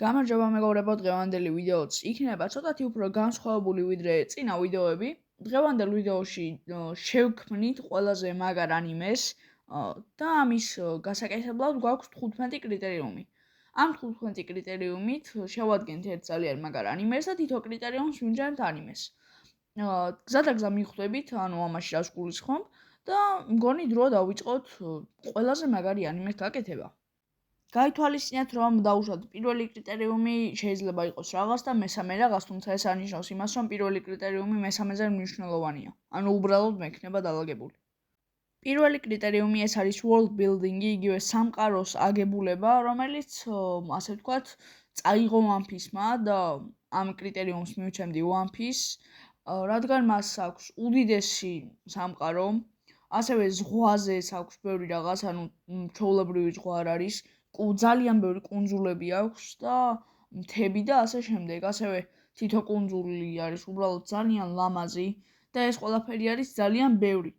გამარჯობა მეგობრებო, დღევანდელი ვიდეოც იქნება ცოტათი უფრო განსხვავებული ვიდრე წინა ვიდეოები. დღევანდელ ვიდეოში შევქმნით ყველაზე მაგარ ანიმეს და ამის გასაკეთებლად გვაქვს 15 კრიტერიუმი. ამ 15 კრიტერიუმით შევადგენთ ერთ ძალიან მაგარ ანიმეს და თითო კრიტერიუმს ვინჯერებთ ანიმეს. გზადაგზა მიხვდებით, ანუ ამაში რას გულისხმობ და მგონი დროა დავიწყოთ ყველაზე მაგარი ანიმეს გაკეთება. გაითვალისწინეთ, რომ დაუშვათ პირველი კრიტერიუმი შეიძლება იყოს რაღაც და მესამე რაღაც, თუმცა ეს არნიშნავს იმას, რომ პირველი კრიტერიუმი მესამეზე მნიშვნელოვანია. ანუ უბრალოდ მექნება დალაგებული. პირველი კრიტერიუმი ეს არის world building-ი, იგივე სამყაროს აგებულება, რომელიც, ასე ვთქვათ, წაიღო One Piece-მა და ამ კრიტერიუმს მივჩენდი One Piece, რადგან მას აქვს უდიდესი სამყარო, ასევე ზღვაზეც აქვს ბევრი რაღაც, ანუ ჩვეულებრივი ზღვა არ არის. ძალიან ბევრი კუნძულები აქვს და მთები და ასე შემდეგ. ასევე თითო კუნძული არის უბრალოდ ძალიან ლამაზი და ეს ყველაფერი არის ძალიან ბევრი.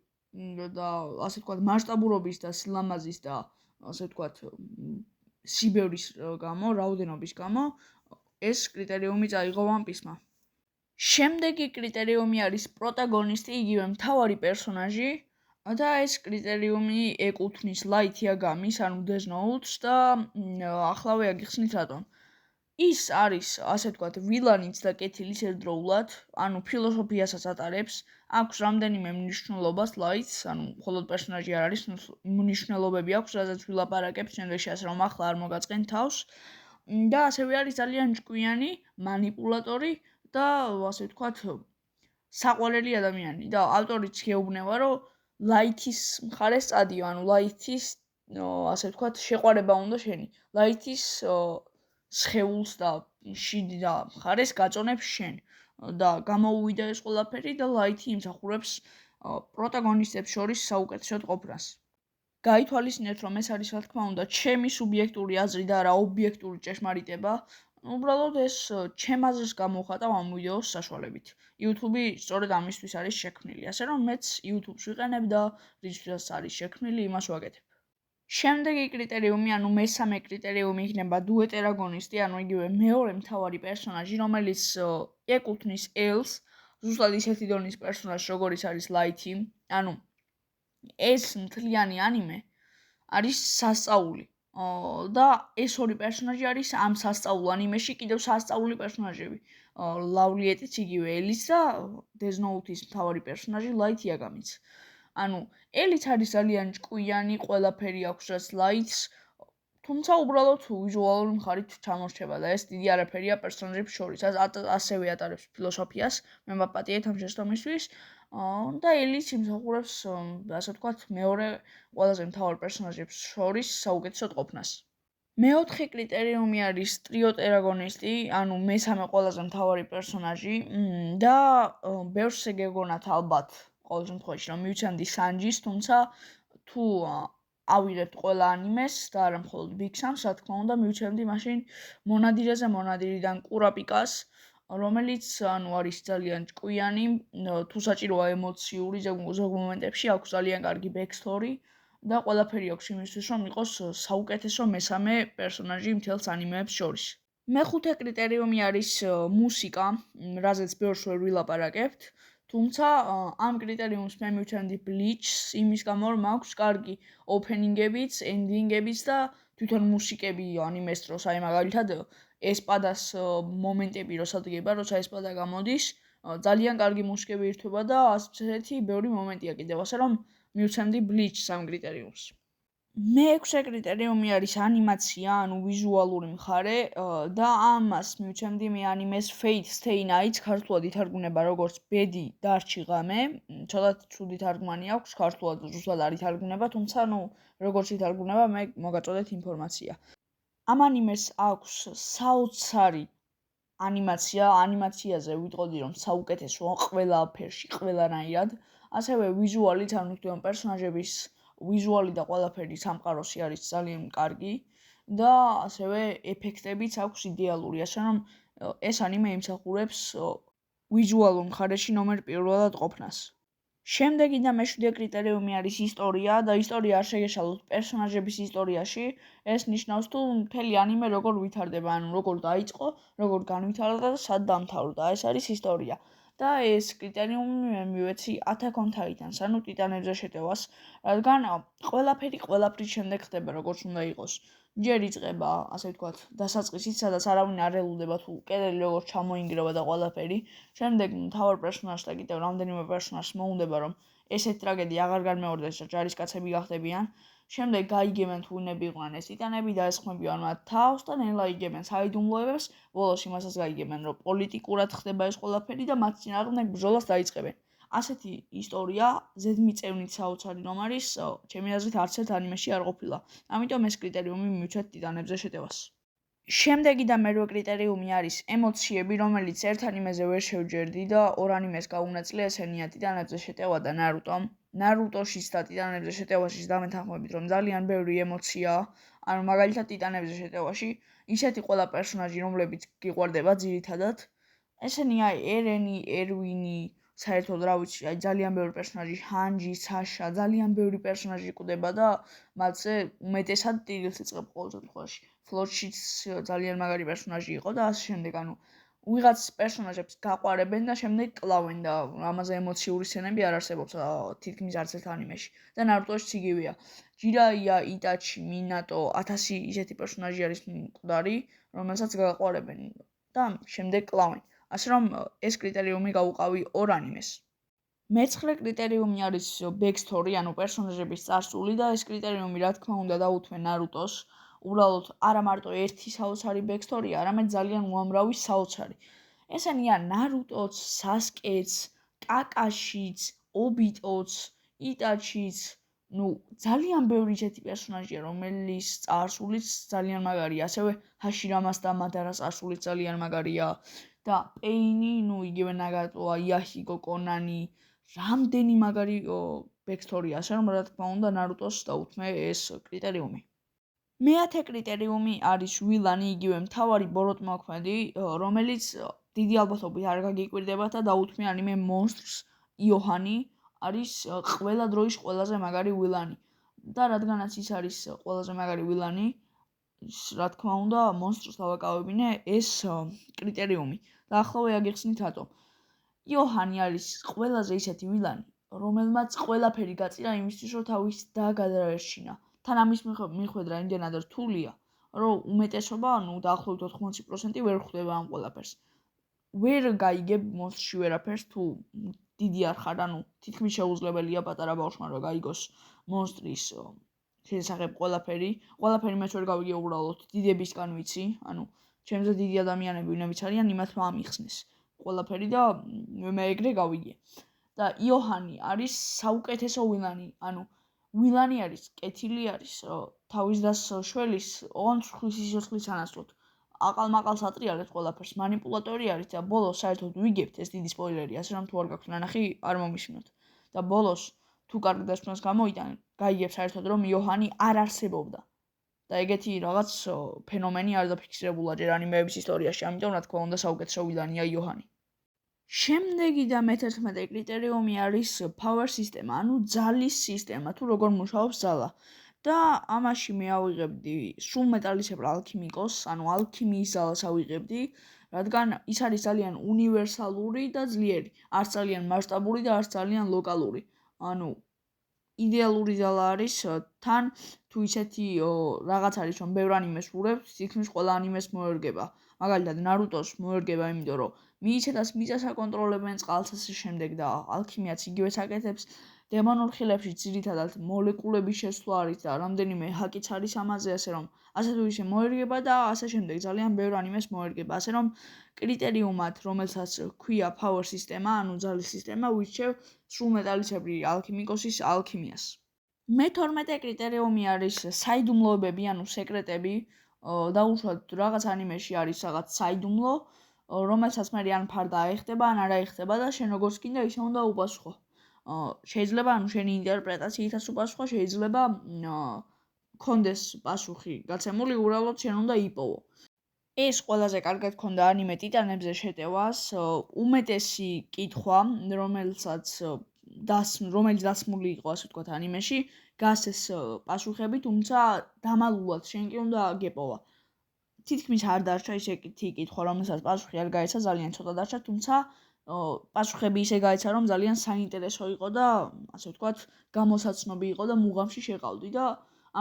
და ასე ვთქვათ, მასშტაბურობის და სილამაზის და ასე ვთქვათ, სიბერის გამო, რაოდენობის გამო ეს კრიტერიუმი წაიღო One Piece-მა. შემდეგი კრიტერიუმი არის პროტაგონისტი, იგივე მთავარი პერსონაჟი. და ეს კრიტერიუმი ეკუთვნის Light Yagami-ს, ანუ Death Note-ს და ახლავე აგიხსნით რატომ. ის არის, ასე ვთქვათ, ვილანიც და კეთილის ერთდროულად, ანუ ფილოსოფიასაც ატარებს, აქვს რამდენიმე მნიშვნელობას Light-ს, ანუ მხოლოდ პერსონაჟი არ არის, მნიშვნელობები აქვს, რაზეც ვილაპარაკებთ შემდეგში, ასე რომ ახლა არ მოგაწყენ თავს. და ასევე არის ძალიან ჭკვიანი, манипуляტორი და ასე ვთქვათ, საყვარელი ადამიანი და ავტორიც გეუბნება, რომ Light-ის მხარეს წადიო, ანუ Light-ის, ასე ვთქვათ, შეყვარება უნდა შენი. Light-ის სხეულს და შიდა და მხარეს გაწონებს შენ და გამოუვიდა ეს ყველაფერი და Light-ი იმსახურებს პროტაგონისტებს შორის საუკეთესოდ ყოფნას. გაითვალისწინეთ, რომ ეს არის, რა თქმა უნდა, ჩემი სუბიექტური აზრი და არა ობიექტური ჭეშმარიტება. უბრალოდ ეს ჩემ აზრს გამოვხატავ ამ ვიდეოს საშუალებით. YouTube-ი სწორედ ამისთვის არის შექმნილი, ასე რომ მეც YouTube-ს ვიყენებ და რითაც არის შექმნილი, იმას ვაკეთებ. შემდეგი კრიტერიუმი, ანუ მესამე კრიტერიუმი იქნება დუეტერაგონისტი, ანუ იგივე მეორე მთავარი პერსონაჟი, რომელიც ეკუთვნის L-ს, ზუსტად ისეთი დონის პერსონაჟი, როგორიც არის Light-ი. ანუ ეს მთლიანი ანიმე არის სასწაული. და ეს ორი პერსონაჟი არის ამ სასწაულ ანიმეში კიდევ სასწაული პერსონაჟები. ლავლიეტიც იგივე ელის და Death Note-ის მთავარი პერსონაჟი Light Yagami-ც. ანუ ელიც არის ძალიან ჭკვიანი, ყველაფერი აქვს რაც Light-ს, თუმცა უბრალოდ ვიზუალური მხარით ჩამორჩება და ეს დიდი არაფერია პერსონაჟებს შორის. ასევე ატარებს ფილოსოფიას, მე მაპატიეთ ამ შეცდომისთვის. და ელიც იმსახურებს, ასე ვთქვათ, მეორე ყველაზე მთავარ პერსონაჟებს შორის საუკეთესოდ ყოფნას. მეოთხე კრიტერიუმი არის ტრიოტერაგონისტი, ანუ მესამე ყველაზე მთავარი პერსონაჟი და ბევრს ეგეგონათ ალბათ ყოველ შემთხვევაში, რომ მივცემდი Sanji-ს, თუმცა თუ ავიღებთ ყველა ანიმეს და არა მხოლოდ Big Sam-ს, რა თქმა უნდა, მივცემდი მაშინ მონადირეზე მონადირიდან კურაპიკას, რომელიც ანუ არის ძალიან ჭკვიანი, თუ საჭიროა ემოციური ზოგ მომენტებში აქვს ძალიან კარგი backstory და ყველაფერი აქვს იმისთვის, რომ იყოს საუკეთესო მესამე პერსონაჟი მთელს ანიმეებს შორის. მეხუთე კრიტერიუმი არის მუსიკა, რაზეც ბევრს ვერ ვილაპარაკებთ, თუმცა ამ კრიტერიუმს მე მივჩენდი Bleach-ს, იმის გამო, რომ აქვს კარგი opening-ებიც, ending-ებიც და თვითონ მუსიკები ანიმეს დროს, აი მაგალითად ესპადას მომენტები როცა დგება, როცა ესპადა გამოდის, ძალიან კარგი მუსიკები ირთვება და ასეთი ბევრი მომენტია კიდევ, ასე რომ მივცემდი Bleach-ს ამ კრიტერიუმს. მეექვსე კრიტერიუმი არის ანიმაცია, ანუ ვიზუალური მხარე და ამას მივცემდი მე ანიმეს Fate Stay Night, ქართულად ითარგმნება როგორც ბედი დარჩი ღამე, ცოტა ცუდი თარგმანი აქვს, ქართულად ზუსტად არ ითარგმნება, თუმცა როგორც ითარგმნება, მე მოგაწოდეთ ინფორმაცია. ამ ანიმეს აქვს საოცარი ანიმაციაზე ვიტყოდი, რომ საუკეთესო ყველა ფერში, ყველანაირად, ასევე ვიზუალით, ანუ თვითონ პერსონაჟების ვიზუალი და ყველაფერი სამყაროსი არის ძალიან კარგი და ასევე ეფექტებიც აქვს იდეალური, ასე რომ ეს ანიმე იმსახურებს ვიზუალურ მხარეში ნომერ პირველად ყოფნას. შემდეგი და მეშვიდე კრიტერიუმი არის ისტორია და ისტორია არ შეგეშალოთ პერსონაჟების ისტორიაში. ეს ნიშნავს თუ მთელი ანიმე როგორ ვითარდება, ანუ როგორ დაიწყო, როგორ განვითარდა და სად დამთავრდა. ეს არის ისტორია. და ეს კრიტერიუმი მივეცი Attack on Titans, ანუ ტიტანებზე შეტევას, რადგან ყველაფრის შემდეგ ხდება როგორც უნდა იყოს. ჯერ იწყება, ასე ვთქვათ, დასაწყისით, სადაც არავინ არ ელოდება თუ კედელი როგორ ჩამოინგრევა და ყველაფერი. შემდეგ მთავარ პერსონაჟს და კიდევ რამდენიმე პერსონაჟს მოუნდება, რომ ესეთი ტრაგედია აღარ განმეორდეს და ჯარისკაცები გახდებიან. შემდეგ გაიგებენ თუ ვინები იყვნენ ეს ტიტანები და ესხმებიან მათ თავს და ნელა იგებენ საიდუმლოებას. ბოლოს იმასაც გაიგებენ, რომ პოლიტიკურად ხდება ეს ყველაფერი და მათ წინააღმდეგ ბრძოლას დაიწყებენ. ასეთი ისტორია ზედმიწევნით საოცარი რომ არის, ჩემი აზრით არც ერთ ანიმეში არ ყოფილა. ამიტომ ეს კრიტერიუმი მივცეთ ტიტანებზე შეტევას. შემდეგი და მერვე კრიტერიუმი არის ემოციები, რომელიც ერთ ანიმეზე ვერ შევჯერდი და ორ ანიმეს გაუნაწილე, ესენია ტიტანებზე შეტევა და ნარუტო. ნარუტოშიც და ტიტანებზე შეტევაშიც დამეთანხმებით, რომ ძალიან ბევრი ემოციაა, ანუ მაგალითად ტიტანებზე შეტევაში ისეთი ყველა პერსონაჟი, რომლებიც გიყვარდება ძირითადად. ესენია ერენი, ერვინი, საერთოდ რა ვიცი, აი ძალიან ბევრი პერსონაჟი, ჰანჯი, საშა, ძალიან ბევრი პერსონაჟი კვდება და მათზე უმეტესად ტირილს იწყებ ყოველ შემთხვევაში. ფლოჩიც ძალიან მაგარი პერსონაჟი იყო და ასე შემდეგ, ანუ ვიღაც პერსონაჟებს გაყვარებენ და შემდეგ კლავენ და ამაზე ემოციური სცენები არ არსებობს თითქმის არც ერთ ანიმეში. და ნარუტოშიც იგივეა. ჯირაია, იტაჩი, მინატო, 1000 ისეთი პერსონაჟი არის მკვდარი, რომელსაც გაყვარებენ და შემდეგ კლავენ. ასე რომ ეს კრიტერიუმი გავუყავი ორ ანიმეს. მეცხრე კრიტერიუმი არის backstory, ანუ პერსონაჟების წარსული და ეს კრიტერიუმი რა თქმა უნდა დაუთმე ნარუტოს. უბრალოდ არა მარტო ერთი საოცარი backstory, არამედ ძალიან უამრავი საოცარი. ესენია ნარუტოც, სასკეც, კაკაშიც, ობიტოც, იტაჩიც, ძალიან ბევრი ისეთი პერსონაჟია, რომელიც წარსულიც ძალიან მაგარია. ასევე ჰაშირამას და მადარას წარსულიც ძალიან მაგარია. და პეინი, იგივე ნაგატოა, იაჰიგო, კონანი, რამდენი მაგარი backstory-ა, ასე რომ რა თქმა უნდა ნარუტოს დაუთმე ეს კრიტერიუმი. მეათე კრიტერიუმი არის ვილანი, იგივე მთავარი ბოროტმოქმედი, რომელიც დიდი ალბათობით არ გაგიკვირდებათ და დაუთმე ანიმე მონსტრს იოჰანი არის ყველა დროის ყველაზე მაგარი ვილანი. და რადგანაც ის არის ყველაზე მაგარი ვილანი, რა თქმა უნდა მონსტრს დავაკავებინე ეს კრიტერიუმი. და ახლავე აგიხსნით რატომ. იოჰანი არის ყველაზე ისეთი ვილანი, რომელმაც ყველაფერი გაწირა იმისთვის, რომ თავის და გადაერჩინა. თან ამის მიხედვა იმდენად რთულია, რომ უმეტესობა, დაახლოებით 80% ვერ ხვდება ამ ყველაფერს. ვერ გაიგებ მონსტრში ვერაფერს თუ დიდი არ ხარ, თითქმის შეუძლებელია პატარა ბავშვმა რომ გაიგოს მონსტრის შესახებ ყველაფერი მეც ვერ გავიგე უბრალოდ დიდებისგან ვიცი, ჩემზე დიდი ადამიანები ვინებიც არიან, იმათმა ამიხსნეს ყველაფერი და მე ეგრე გავიგე. და იოჰანი არის საუკეთესო ვილანი, ვილანი არის, კეთილი არის, თავის დას შველის ოღონდ ხვის სიცოცხლის ანაცვლოდ. აყალ-მაყალს ატრიალებს ყველაფერს, მანიპულატორი არის და ბოლოს საერთოდ ვიგებთ, ეს დიდი სპოილერია, ასე რომ თუ არ გაქვთ ნანახი, არ მომისმინოთ. და ბოლოს თუ კარგ დასკვნას გამოიტან, გაიგებ საერთოდ რომ იოჰანი არ არსებობდა. და ეგეთი რაღაც ფენომენი არ დაფიქსირებულა ჯერ ანიმეების ისტორიაში, ამიტომ რა თქმა უნდა საუკეთესო ვილანია იოჰანი. შემდეგი და მე-11 კრიტერიუმი არის power system, ძალის სისტემა, თუ როგორ მუშაობს ძალა. და ამაში მე ავიღებდი სრულმეტალისებრ ალქიმიკოსს, ალქიმიის ძალას ავიღებდი, რადგან ის არის ძალიან უნივერსალური და ძლიერი, არც ძალიან მასშტაბური და არც ძალიან ლოკალური. იდეალური ძალა არის, თან თუ ისეთი რაღაც არის, რომ ბევრ ანიმეს ვურებთ, თითქმის ყველა ანიმეს მოერგება. მაგალითად, ნარუტოს მოერგება, იმიტომ რომ მიიცედას მიწას აკონტროლებენ წყალს ასე შემდეგ და ალქიმიაც იგივე საკეთებს. დემონურ ხილებში ძირითადად მოლეკულების შესვლა არის და რამდენიმე ჰაკიც არის ამაზე, ასე რომ ასე თუ ისე მოერგება და ასე შემდეგ ძალიან ბევრ ანიმეს მოერგება. ასე რომ კრიტერიუმად, რომელსაც ქვია power სისტემა, ძალის სისტემა, ვირჩევ სრულმეტალისებრი ალქიმიკოსის ალქიმიას. მე-12 კრიტერიუმი არის საიდუმლოებები, სეკრეტები. დაუშვათ რაღაც ანიმეში არის რაღაც საიდუმლო, რომელსაც მე ან ფარდა აიხდება, ან არ აიხდება და შენ როგორც გინდა ისე უნდა უპასუხო. შეიძლება შენი ინტერპრეტაციითაც უპასუხო, შეიძლება კონდეს პასუხი გაცემული, უბრალოდ შენ უნდა იპოვო. ეს ყველაზე კარგად ქონდა ანიმე ტიტანებზე შეტევას, უმეტესი კითხვა, რომელსაც რომელიც დასმული იყო, ასე ვთქვათ, ანიმეში, გასცეს პასუხები, თუმცა დამალულად შენ კი უნდა გეპოვა. თითქმის არ დარჩა ისე კითხვა, რომელსაც პასუხი არ გაეცა, ძალიან ცოტა დარჩა, თუმცა პასუხები ისე გაეცა, რომ ძალიან საინტერესო იყო და ასე ვთქვათ, გამოსაცნობი იყო და მუღამში შეყავდი და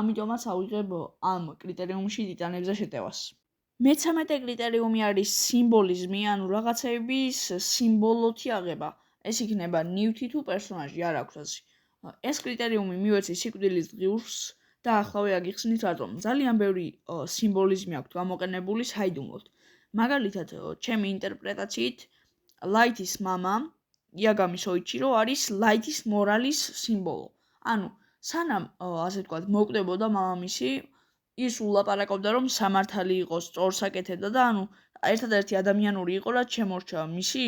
ამიტომაც ავიღებ ამ კრიტერიუმში ტიტანებზე შეტევას. მე-13 კრიტერიუმი არის სიმბოლიზმი, ანუ რაღაცების სიმბოლოთი აღება. ეს იქნება ნივთი თუ პერსონაჟი, არ აქვს ასე. ეს კრიტერიუმი მივეცი სიკვდილის ღიურს და ახლავე აგიხსნით რატომ. ძალიან ბევრი სიმბოლიზმი აქვს გამოყენებული საიდუმლოდ. მაგალითად, ჩემი ინტერპრეტაციით ლაითის მამა, იაგამი სოიჩირო არის ლაითის მორალის სიმბოლო. ანუ სანამ ასე ვთქვათ, მოკვდებოდა მამამისი, ის ულაპარაკობდა, რომ სამართალი იყოს, სწორს აკეთებდა და ანუ ერთადერთი ადამიანური იყო, რაც შემორჩა მისი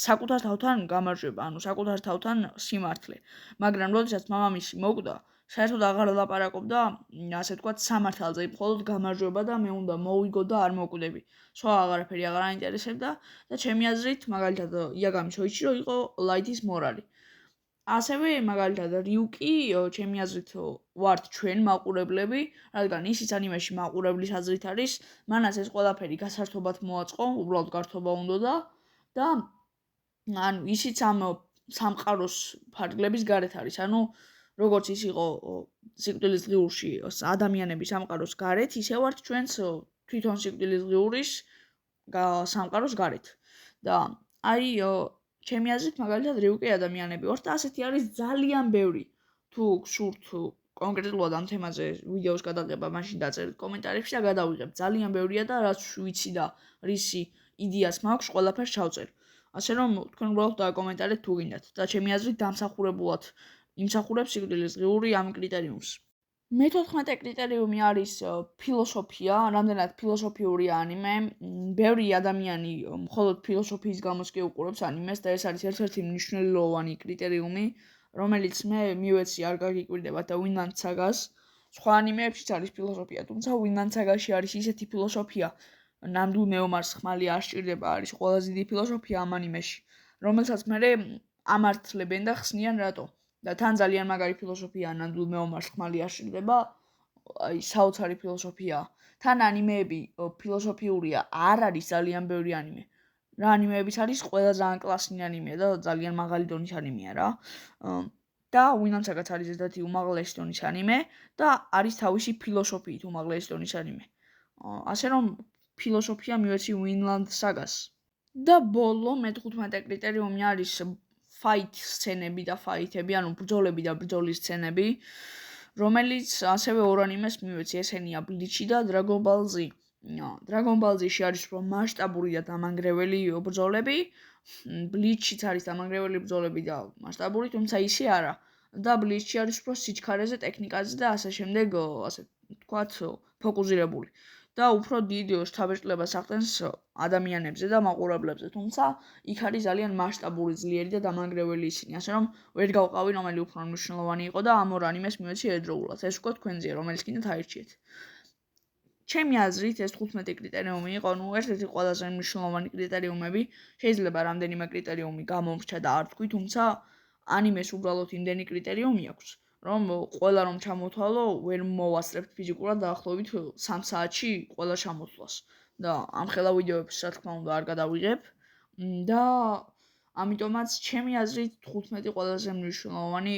საკუთარ თავთან გამარჯვება, ანუ საკუთარ თავთან სიმართლე. მაგრამ როდესაც მამამისი მოკვდა, საერთოდ აღარ ლაპარაკობდა, ასე ვთქვათ, სამართალზე, მხოლოდ გამარჯვება და მე უნდა მოვიგო და არ მოკვდები. სხვა აღარაფერი აღარ აინტერესებდა და ჩემი აზრით, მაგალითად, იაგამი სოიჩირო იყო ლაითის მორალი. ასევე მაგალითად რიუკი ჩემი აზრით ვართ ჩვენ მაყურებლები, რადგან ისიც ანიმეში მაყურებლის აზრით არის, მანაც ეს ყველაფერი გასართობად მოაწყო, უბრალოდ გართობა უნდოდა და ანუ ისიც ამ სამყაროს ფარგლების გარეთ არის. ანუ როგორც ის იყო სიკვდილის ღიურში ადამიანების სამყაროს გარეთ, ისე ვართ ჩვენც თვითონ სიკვდილის ღიურის სამყაროს გარეთ. და აი ჩემი აზრით მაგალითად რიუკი ადამიანები ვართ და ასეთი არის ძალიან ბევრი. თუ გსურთ კონკრეტულად ამ თემაზე ვიდეოს გადაღება, მაშინ დაწერეთ კომენტარებში და გადავიღებ. ძალიან ბევრია და რაც ვიცი და რისი იდეას მაქვს, ყველაფერს ჩავწერ. ასე რომ თქვენ უბრალოდ დაკომენტარეთ თუ გინდათ და ჩემი აზრით დამსახურებულად იმსახურებს სიკვდილის ღიური ამ კრიტერიუმს. მე-14 კრიტერიუმი არის ფილოსოფია, რამდენად ფილოსოფიურია ანიმე. ბევრი ადამიანი მხოლოდ ფილოსოფიის გამოც კი უყურებს ანიმეს და ეს არის ერთ-ერთი მნიშვნელოვანი კრიტერიუმი, რომელიც მე მივეცი არ გაგიკვირდება და ვინლანდ საგას. სხვა ანიმეებშიც არის ფილოსოფია, თუმცა ვინლანდ საგაში არის ისეთი ფილოსოფია, ნამდვილ მეომარს ხმალი არ სჭირდება, არის ყველაზე დიდი ფილოსოფია ამ ანიმეში, რომელსაც მე ამართლებენ და ხსნიან რატო. და თან ძალიან მაგარი ფილოსოფია ნამდვილ მეომარს ხმალი არ სჭირდება, აი საოცარი ფილოსოფია. თან ანიმეები ფილოსოფიურია, არ არის ძალიან ბევრი ანიმე. რა ანიმეებიც არის, ყველა ძალიან კლასიანი ანიმეა და ძალიან მაღალი დონის ანიმეა რა. და ვინლანდ საგაც არის ერთ-ერთი უმაღლესი დონის ანიმე და არის თავისი ფილოსოფიით უმაღლესი დონის ანიმე. ასე რომ ფილოსოფია მივეცი ვინლანდ საგას. და ბოლო მე-15 კრიტერიუმი არის fight სცენები და ფაითები, ანუ ბრძოლები და ბრძოლის სცენები, რომელიც ასევე ორ ანიმეს მივეცი, ესენია ბლიჩი და Dragon Ball Z. Dragon Ball Z-ში არის უფრო მასშტაბური და დამანგრეველი ბრძოლები, ბლიჩიც არის დამანგრეველი ბრძოლები და მასშტაბური, თუმცა ისე არა. და ბლიჩი არის უფრო სიჩქარეზე, ტექნიკაზე და ასე შემდეგ, ასე ვთქვათ, ფოკუსირებული. და უფრო დიდ შთაბეჭდილებას ახდენს ადამიანებზე და მაყურებლებზე, თუმცა იქ არის ძალიან მასშტაბური, ძლიერი და დამანგრეველი ისინი, ასე რომ ვერ გავყავი რომელი უფრო მნიშვნელოვანი იყო და ამ ორ ანიმეს მივეცი ერთდროულად. ეს უკვე თქვენზეა, რომელიც კიდევ აირჩიეთ. ჩემი აზრით ეს 15 კრიტერიუმი იყო, ერთ-ერთი ყველაზე მნიშვნელოვანი კრიტერიუმები. შეიძლება რამდენიმე კრიტერიუმი გამომრჩა და არ თქვი, თუმცა ანიმეს უბრალოდ იმდენი კრიტერიუმი აქვს, რომ ყველა რომ ჩამოთვალო, ვერ მოვასწრებთ ფიზიკურად დაახლოებით 3 საათში ყველა ჩამოთვლას. და ამხელა ვიდეოებს რა თქმა უნდა არ გადავიღებ და ამიტომაც ჩემი აზრით 15 ყველაზე მნიშვნელოვანი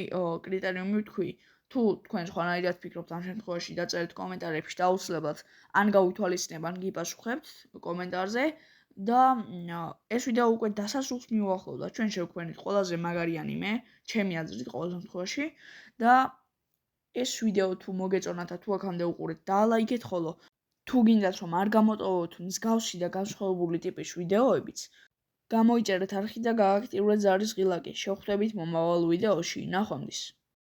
კრიტერიუმი ვთქვი. თუ თქვენ სხვანაირად ფიქრობთ ამ შემთხვევაში დაწერეთ კომენტარებში და აუცილებლად ან გავითვალისწინებ, ან გიპასუხებთ კომენტარზე და ეს ვიდეო უკვე დასასრულს მივუახლოვდა. ჩვენ შევქმნით ყველაზე მაგარი ანიმე, ჩემი აზრით ყოველ შემთხვევაში და ეს ვიდეო თუ მოგეწონათ და თუ აქამდე უყურეთ, დალაიქეთ, ხოლო თუ გინდათ რომ არ გამოტოვოთ მსგავსი და განსხვავებული ტიპის ვიდეოებიც, გამოიწერეთ არხი და გააქტიურეთ ზარის ღილაკი. შევხვდებით მომავალ ვიდეოში. ნახვამდის.